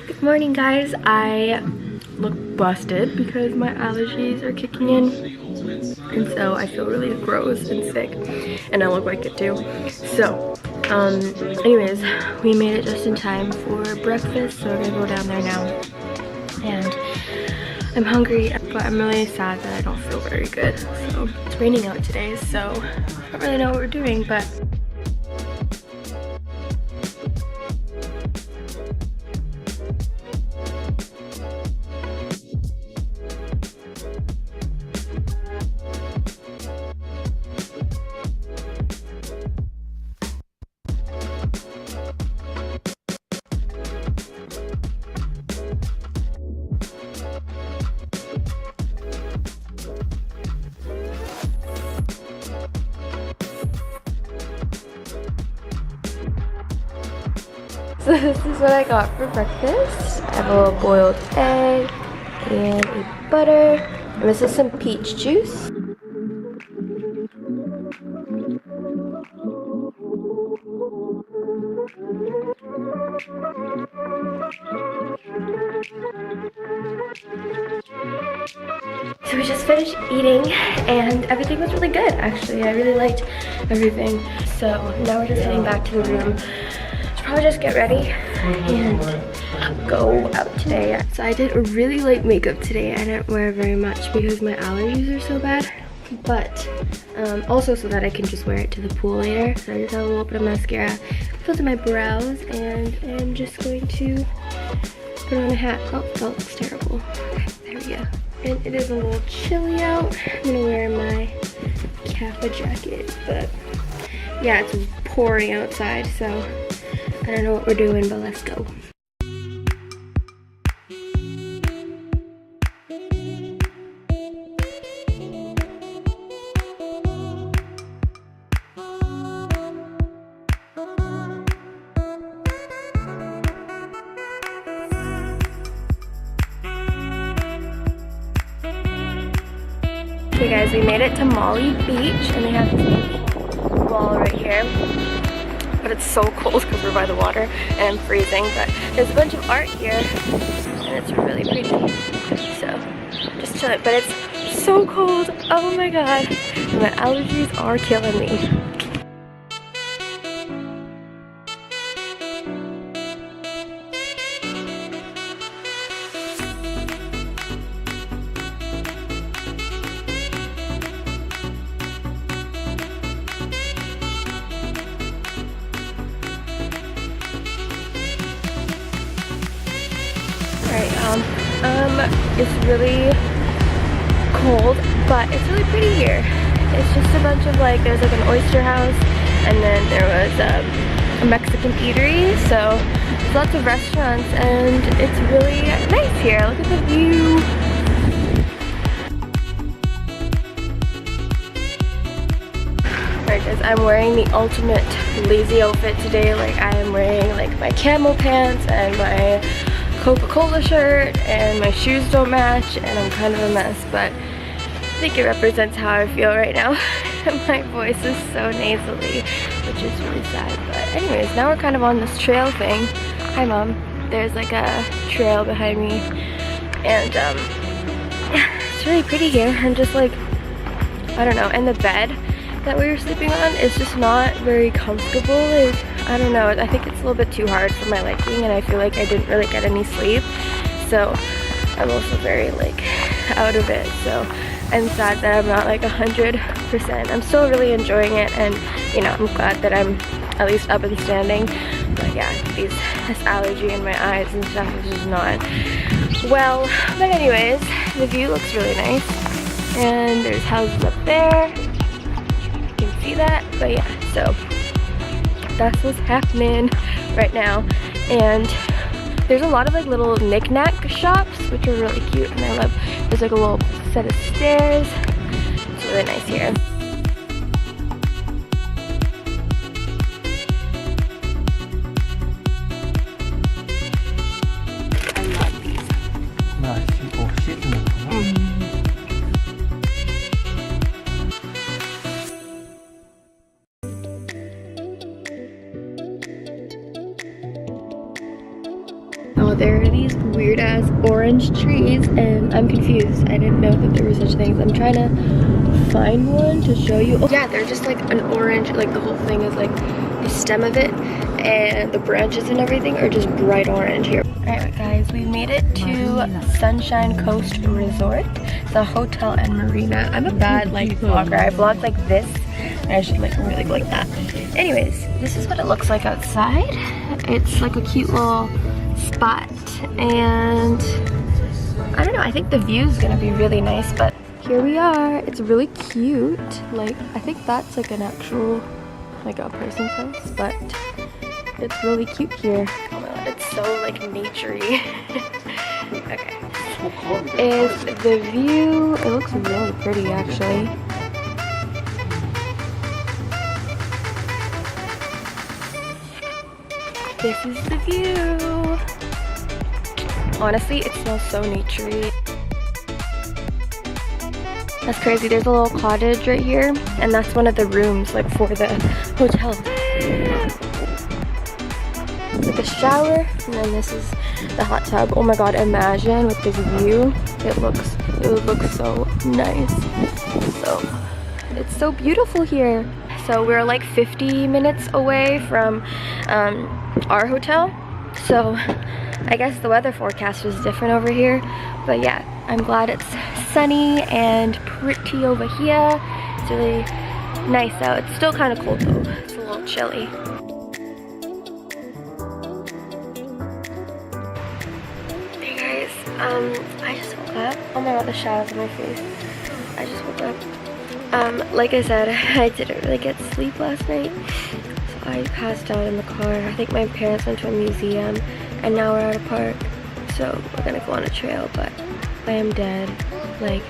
Good morning, guys. I look busted because my allergies are kicking in, and so I feel really gross and sick, and I look like it too. So anyways, we made it just in time for breakfast, so we're gonna go down there now. And I'm hungry, but I'm really sad that I don't feel very good. So it's raining out today, so I don't really know what we're doing, but so this is what I got for breakfast. I have a little boiled egg and a butter. And this is some peach juice. So we just finished eating and everything was really good, actually. I really liked everything. So now we're just heading back to the room. Probably just get ready and go out today. So I did a really light makeup today. I didn't wear very much because my allergies are so bad, but also so that I can just wear it to the pool later. So I just have a little bit of mascara, filled in my brows, and I'm just going to put on a hat. Oh, that looks terrible. Okay, there we go. And it is a little chilly out. I'm gonna wear my Kappa jacket, but yeah, it's pouring outside, so I don't know what we're doing, but let's go. Okay guys, we made it to Molly Beach and they have this wall right here. But it's so cold because we're by the water and I'm freezing, but there's a bunch of art here and it's really pretty. So just chilling, but it's so cold. Oh my god, my allergies are killing me. It's really cold, but it's really pretty here. It's just a bunch of there's like an oyster house, and then there was a Mexican eatery, so there's lots of restaurants, and it's really nice here. Look at the view. Alright guys, I'm wearing the ultimate lazy outfit today. Like I am wearing like my camel pants and my Coca-Cola shirt, and my shoes don't match, and I'm kind of a mess, but I think it represents how I feel right now. My voice is so nasally, which is really sad. But anyways, now we're kind of on this trail thing. Hi Mom. There's like a trail behind me, and yeah, it's really pretty here. And just like, I don't know, and the bed that we were sleeping on is just not very comfortable. Like, I don't know, I think it's a little bit too hard for my liking, and I feel like I didn't really get any sleep, so I'm also very like out of it. So I'm sad that I'm not like 100%. I'm still really enjoying it, and you know, I'm glad that I'm at least up and standing, but yeah, this allergy in my eyes and stuff is just not well. But anyways, the view looks really nice, and there's houses up there, you can see that. But yeah, so that's what's happening right now. And there's a lot of like little knick-knack shops, which are really cute, and I love, there's like a little set of stairs. It's really nice here. I love these. Nice. Oh, there are these weird ass orange trees and I'm confused. I didn't know that there were such things. I'm trying to find one to show you. Oh, yeah, they're just like an orange, like the whole thing is like the stem of it and the branches and everything are just bright orange here. Alright guys, we made it to Sunshine Coast Resort. It's a hotel and marina. I'm a bad like vlogger. I vlog like this and I should like really go like that. Anyways, this is what it looks like outside. It's like a cute little spot and I don't know, I think the view is gonna be really nice, but here we are. It's really cute. Like, I think that's like an actual, like a person's house, but it's really cute here. Oh my god, it's so like naturey. Okay. Is the view, it looks really pretty actually. This is the view. Honestly, it smells so naturey. That's crazy. There's a little cottage right here, and that's one of the rooms, like for the hotel. Like a shower, and then this is the hot tub. Oh my god! Imagine with this view, it would look so nice. So it's so beautiful here. So we're like 50 minutes away from our hotel. So I guess the weather forecast was different over here, but yeah, I'm glad it's sunny and pretty over here. It's really nice out. It's still kind of cold though. It's a little chilly. Hey guys, I just woke up. Oh my god, the shadows on my face. I just woke up. Like I said, I didn't really get sleep last night. So I passed out in the car. I think my parents went to a museum and now we're at a park. So we're gonna go on a trail, but I am dead. Like,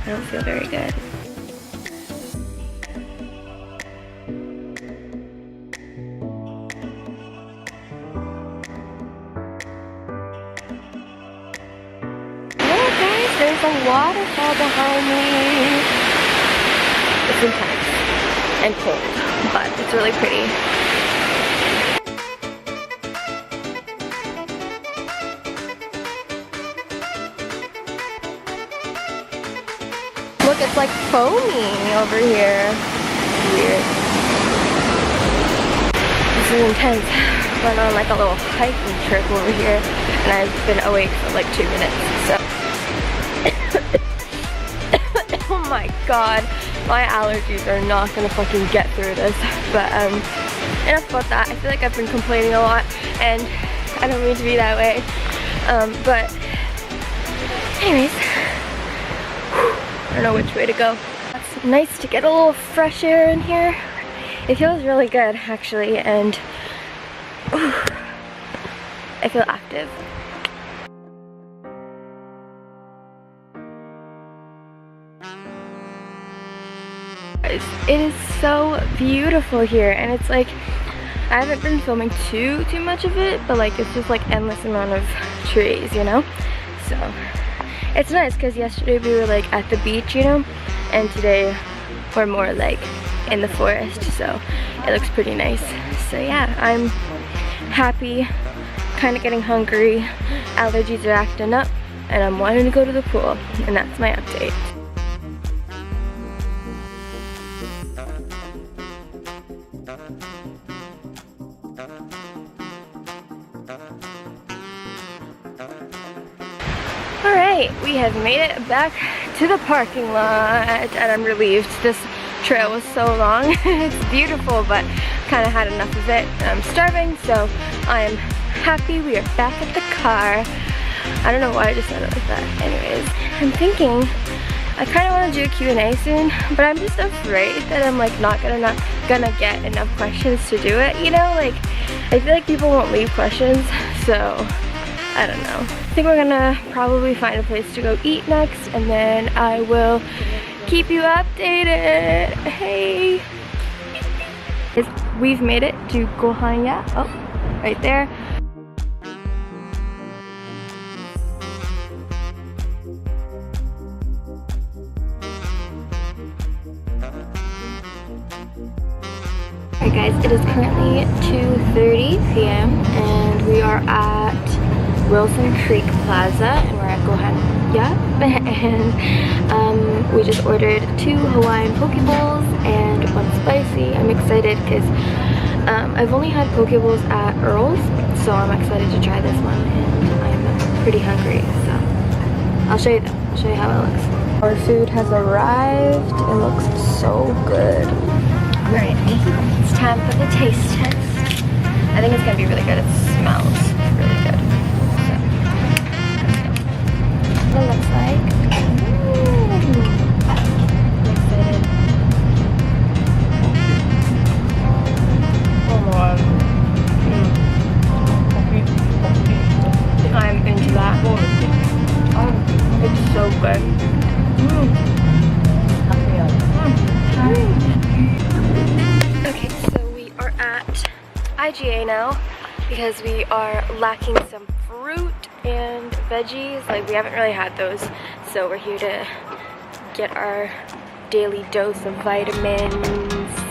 I don't feel very good. Look guys, there's a waterfall behind me. It's intense and cold, but it's really pretty. Look, it's like foaming over here. Weird. This is intense. Went on like a little hiking trip over here and I've been awake for like 2 minutes, so. Oh my god, my allergies are not gonna fucking get through this. But enough about that. I feel like I've been complaining a lot and I don't mean to be that way. But anyways, I don't know which way to go. It's nice to get a little fresh air in here. It feels really good actually, and I feel active. It is so beautiful here, and it's like I haven't been filming too much of it, but like it's just like endless amount of trees, you know? So it's nice because yesterday we were like at the beach, you know, and today we're more like in the forest, so it looks pretty nice. So yeah, I'm happy, kind of getting hungry, allergies are acting up, and I'm wanting to go to the pool, and that's my update. Alright, we have made it back to the parking lot, and I'm relieved. This trail was so long. It's beautiful, but kind of had enough of it. I'm starving, so I'm happy we are back at the car. I don't know why I just said it like that. Anyways, I'm thinking I kind of want to do a Q&A soon, but I'm just afraid that I'm like not gonna get enough questions to do it, you know? Like, I feel like people won't leave questions, so I don't know. I think we're gonna probably find a place to go eat next, and then I will keep you updated. Hey! We've made it to Gohanya. Oh, right there. Alright guys, it is currently 2:30 p.m. and we are at Wilson Creek Plaza and we're at Gohan. Yeah, and we just ordered 2 Hawaiian poke bowls and 1 spicy. I'm excited because I've only had poke bowls at Earl's, so I'm excited to try this one, and I'm pretty hungry, so I'll show you them. I'll show you how it looks. Our food has arrived. It looks so good. Alright, it's time for the taste test. I think it's gonna be really good. It smells really good. So, let's go. What it looks like. Ooh. I'm excited. Oh my. I'm into that. Oh, it's so good. Okay, so we are at IGA now because we are lacking some fruit and veggies. Like, we haven't really had those, so we're here to get our daily dose of vitamin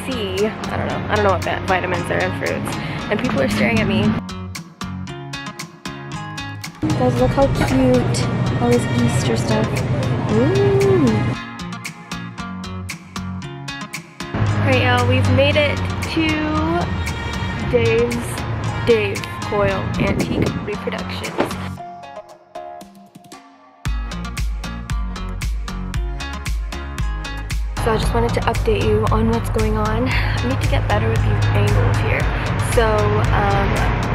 C. I don't know what vitamins are in fruits. And people are staring at me. Guys, look how cute all this Easter stuff. Ooh. Alright, y'all, we've made it to Dave Coyle Antique Reproductions. So I just wanted to update you on what's going on. I need to get better with these angles here. So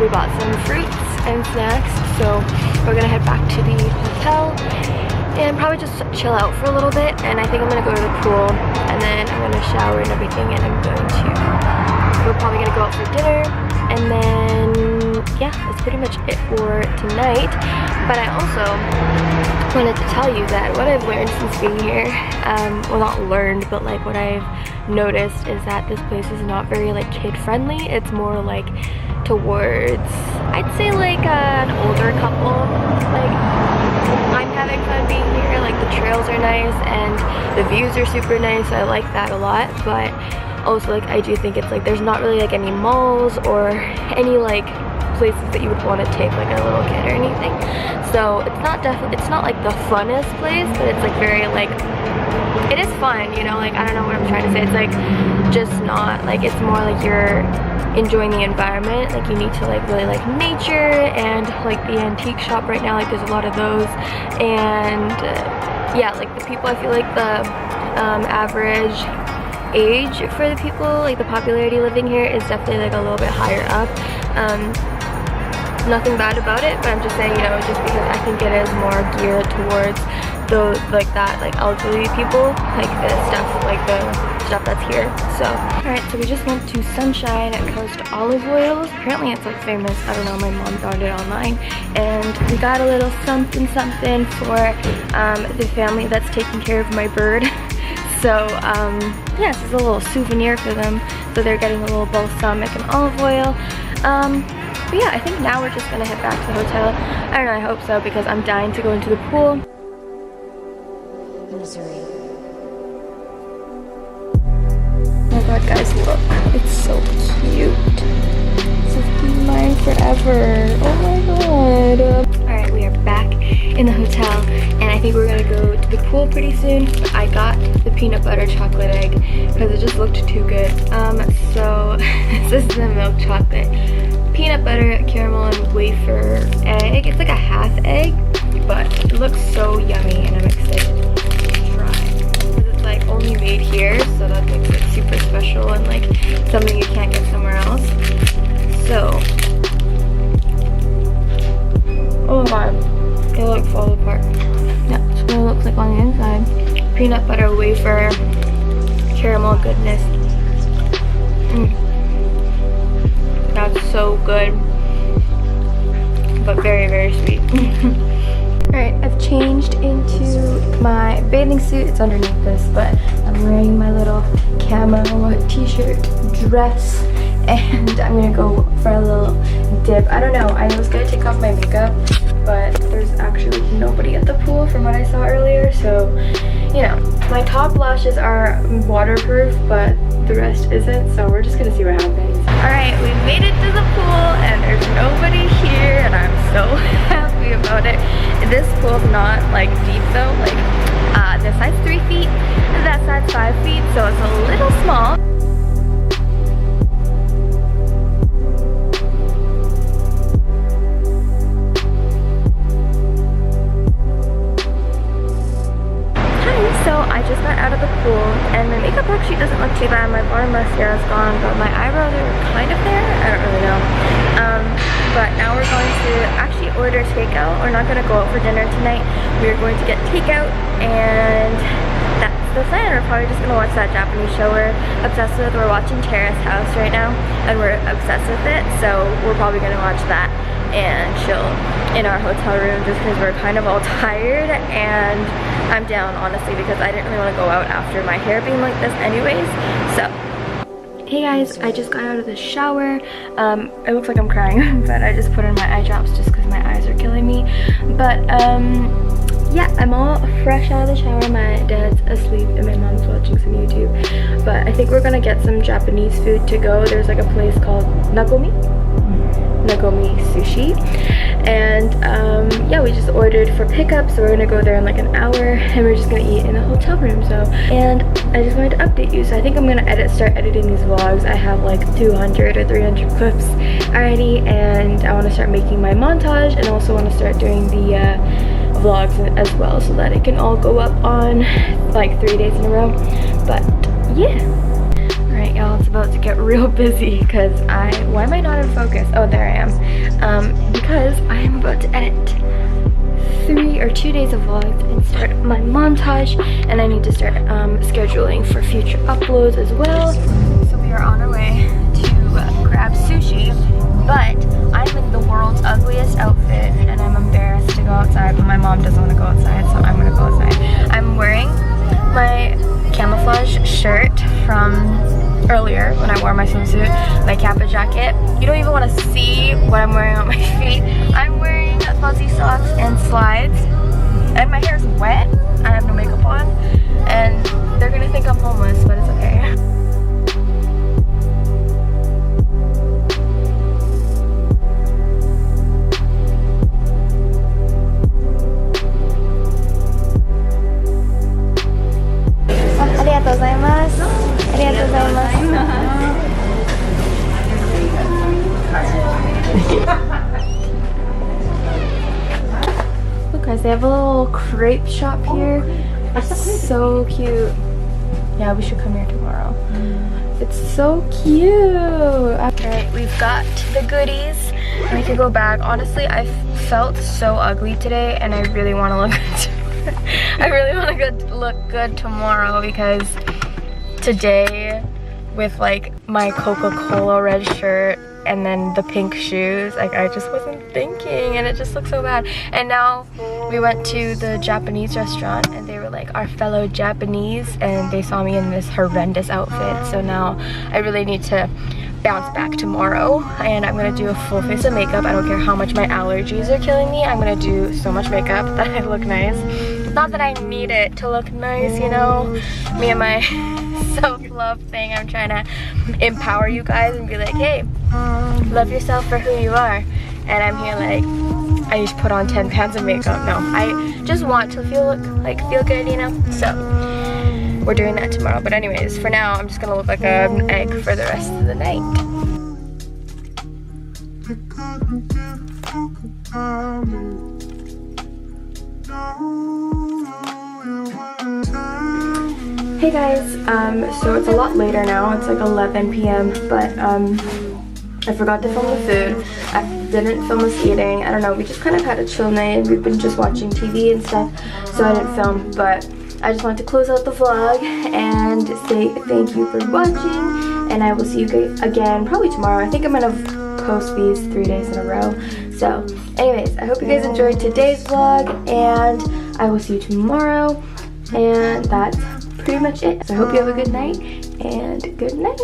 we bought some fruits and snacks, so we're gonna head back to the hotel and probably just chill out for a little bit. And I think I'm gonna go to the pool and then I'm gonna shower and everything, and we're probably gonna go out for dinner, and then yeah, that's pretty much it for tonight. But I also wanted to tell you that what I've learned since being here, well, not learned, but like what I've noticed is that this place is not very like kid friendly. It's more like towards, I'd say like an older couple. Like, I'm having fun being here. Like, the trails are nice and the views are super nice. I like that a lot. But also, like, I do think it's like there's not really like any malls or any like places that you would want to take like a little kid or anything. So it's not like the funnest place, but it's like very like, it is fun, you know, like, I don't know what I'm trying to say. It's like just not like, it's more like you're enjoying the environment. Like, you need to like really like nature, and like the antique shop right now, like there's a lot of those. And yeah, like the people, I feel like the average age for the people, like the popularity living here is definitely like a little bit higher up. Nothing bad about it, but I'm just saying, you know, just because I think it is more geared towards those like that, like elderly people, like the stuff that's here. So alright, so we just went to Sunshine Coast Olive Oils. Apparently it's like famous. I don't know, my mom found it online, and we got a little something for the family that's taking care of my bird. So yeah, this is a little souvenir for them. So they're getting a little balsamic and olive oil. But yeah, I think now we're just gonna head back to the hotel. I don't know, I hope so, because I'm dying to go into the pool. Missouri. Oh my god, guys, look. It's so cute. This is mine forever. Oh my god. Alright, we are back in the hotel, and I think we're gonna go to the pool pretty soon. I got the peanut butter chocolate egg because it just looked too good. So this is the milk chocolate peanut butter caramel and wafer egg. It's like a half egg, but it looks so yummy, and I'm excited to try because it's like only made here, so that makes it super special and like something you can't get somewhere else. So, oh my god, it like falls apart. Yeah, that's what it looks like on the inside. Peanut butter wafer caramel goodness. That's so good, but very, very sweet. Alright, I've changed into my bathing suit. It's underneath this, but I'm wearing my little camo t-shirt dress, and I'm gonna go for a little dip. I don't know, I was gonna take off my makeup, but there's actually nobody at the pool from what I saw earlier, so, you know, my top lashes are waterproof, but the rest isn't, so we're just gonna see what happens. Alright, we made it to the pool and there's nobody here and I'm so happy about it. This pool's not like deep though, like this side's 3 feet and that side's 5 feet, so it's a little small. So I just got out of the pool and my makeup actually doesn't look too bad. My bar mascara is gone, but my eyebrows are kind of there. I don't really know. But now we're going to actually order takeout. We're not going to go out for dinner tonight. We're going to get takeout and that's the plan. We're probably just going to watch that Japanese show we're obsessed with. We're watching Terrace House right now and we're obsessed with it. So we're probably going to watch that and chill in our hotel room just because we're kind of all tired, and I'm down honestly because I didn't really want to go out after my hair being like this anyways. So hey guys, I just got out of the shower. It looks like I'm crying but I just put in my eye drops just because my eyes are killing me. But yeah, I'm all fresh out of the shower. My dad's asleep and my mom's watching some YouTube. But I think we're gonna get some Japanese food to go. There's like a place called Nagomi Sushi, and yeah, we just ordered for pickup, so we're gonna go there in like an hour and we're just gonna eat in a hotel room. So, and I just wanted to update you, so I think I'm gonna start editing these vlogs. I have like 200 or 300 clips already, and I want to start making my montage and also want to start doing the vlogs as well so that it can all go up on like 3 days in a row. But yeah. Alright y'all, it's about to get real busy because why am I not in focus? Oh, there I am. Because I am about to edit 2 days of vlogs and start my montage, and I need to start scheduling for future uploads as well. So we are on our way to grab sushi, but I'm in the world's ugliest outfit and I'm embarrassed to go outside, but my mom doesn't want to go outside, so I'm gonna go outside. I'm wearing my camouflage shirt from earlier when I wore my swimsuit, my kappa jacket. You don't even want to see what I'm wearing on my feet. I'm wearing fuzzy socks and slides, and my hair is wet. I have no makeup on, and they're gonna think I'm homeless, but it's okay. Arigatou gozaimasu. Arigatou gozaimasu. Look guys, they have a little crepe shop here. It's so cute. Yeah, we should come here tomorrow. It's so cute. Alright, we've got the goodies and we can go back. Honestly, I felt so ugly today and I really want to look good. I really want to look good tomorrow because today with like my Coca-Cola red shirt and then the pink shoes, like I just wasn't thinking and it just looked so bad. And now we went to the Japanese restaurant and they were like our fellow Japanese and they saw me in this horrendous outfit. So now I really need to bounce back tomorrow and I'm gonna do a full face of makeup. I don't care how much my allergies are killing me. I'm gonna do so much makeup that I look nice. Not that I need it to look nice, you know, me and my self-love thing. I'm trying to empower you guys and be like, hey, love yourself for who you are. And I'm here like, I need to put on 10 pounds of makeup. No, I just want to feel good, you know? So we're doing that tomorrow. But anyways, for now, I'm just gonna look like an egg for the rest of the night. Hey guys, so it's a lot later now. It's like 11 p.m. but I forgot to film the food. I didn't film us eating. I don't know, we just kind of had a chill night. We've been just watching TV and stuff, so I didn't film, but I just wanted to close out the vlog and say thank you for watching, and I will see you guys again probably tomorrow. I think I'm gonna post these 3 days in a row. So anyways, I hope you guys enjoyed today's vlog and I will see you tomorrow, and that's pretty much it. So I hope you have a good night and good night.